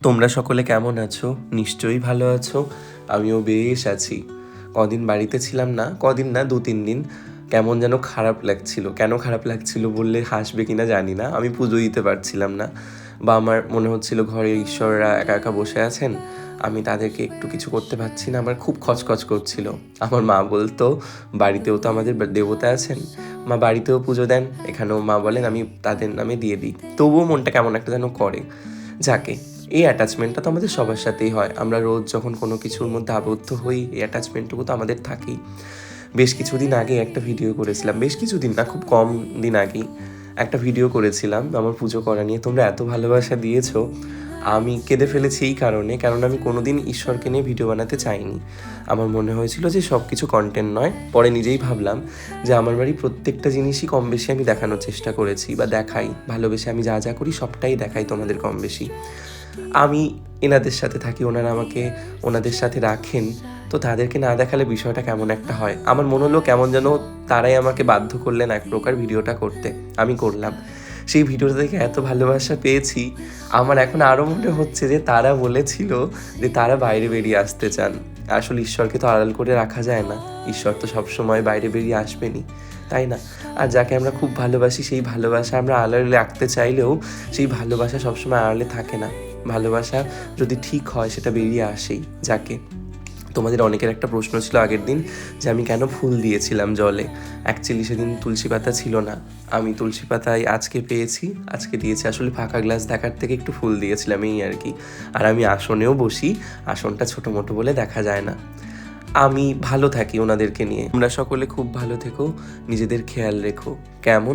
তোমরা সকলে কেমন আছো? নিশ্চয়ই ভালো আছো। আমিও বেশ আছি। কদিন বাড়িতে ছিলাম না, কদিন না ২-৩ দিন। কেমন যেন খারাপ লাগছিল। কেন খারাপ লাগছিল বললে হাসবে কিনা জানি না। আমি পুজো দিতে পারছিলাম না, বা আমার মনে হচ্ছিল ঘরে ঈশ্বররা একা একা বসে আছেন, আমি তাদেরকে একটু কিছু করতে পারছি না। আমার খুব খচখচ করছিল। আমার মা বলতো, বাড়িতেও তো আমাদের দেবতা আছেন, মা বাড়িতেও পুজো দেন, এখানেও মা বলেন আমি তাদের নামে দিয়ে দিই। তবুও মনটা কেমন একটা যেন করে। যাকে এই অ্যাটাচমেন্টটা তো আমাদের সবার সাথেই হয়। আমরা রোজ যখন কোনো কিছুর মধ্যে আবদ্ধ হই, এই অ্যাটাচমেন্টটুকু তো আমাদের থাকেই। বেশ কিছুদিন আগে একটা ভিডিও করেছিলাম, বেশ কিছুদিন না, খুব কম দিন আগেই একটা ভিডিও করেছিলাম আমার পুজো করা নিয়ে। তোমরা এত ভালোবাসা দিয়েছো, আমি কেঁদে ফেলেছি এই কারণে, কারণ আমি কোনোদিন ঈশ্বরকে নিয়ে ভিডিও বানাতে চাইনি। আমার মনে হয়েছিল যে সব কিছু কন্টেন্ট নয়। পরে নিজেই ভাবলাম যে আমার বাড়ি প্রত্যেকটা জিনিসই কম বেশি আমি দেখানোর চেষ্টা করেছি বা দেখাই। ভালোবেসে আমি যা যা করি সবটাই দেখাই তোমাদের কম বেশি। আমি এনাদের সাথে থাকি, ওনারা আমাকে ওনাদের সাথে রাখেন, তো তাদেরকে না দেখালে বিষয়টা কেমন একটা হয়। আমার মনে হলো কেমন যেন তারাই আমাকে বাধ্য করলেন এক প্রকার ভিডিওটা করতে। আমি করলাম। সেই ভিডিওটা দেখে এত ভালোবাসা পেয়েছি, আমার এখন আরও মনে হচ্ছে যে তারা বলেছিল যে তারা বাইরে বেরিয়ে আসতে চান। আসলে ঈশ্বরকে তো আড়াল করে রাখা যায় না, ঈশ্বর তো সবসময় বাইরে বেরিয়ে আসবেনই, তাই না? আর যাকে আমরা খুব ভালোবাসি, সেই ভালোবাসা আমরা আড়ালে রাখতে চাইলেও সেই ভালোবাসা সবসময় আড়ালে থাকে না। ভালোবাসা যদি ঠিক হয় সেটা বেরিয়ে আসেই। যাকে তোমাদের অনেকের একটা প্রশ্ন ছিল আগের দিন যে আমি কেন ফুল দিয়েছিলাম জলে। অ্যাকচুয়ালি সেদিন তুলসী পাতা ছিল না, আমি তুলসী পাতায় আজকে পেয়েছি, আজকে দিয়েছি। আসলে ফাঁকা গ্লাস দেখার থেকে একটু ফুল দিয়েছিলাম, এই আর কি। আর আমি আসনেও বসি, আসনটা ছোটো মোটো বলে দেখা যায় না। আমি ভালো থাকি ওনাদেরকে নিয়ে। তোমরা সকলে খুব ভালো থেকো, নিজেদের খেয়াল রেখো। কেমন?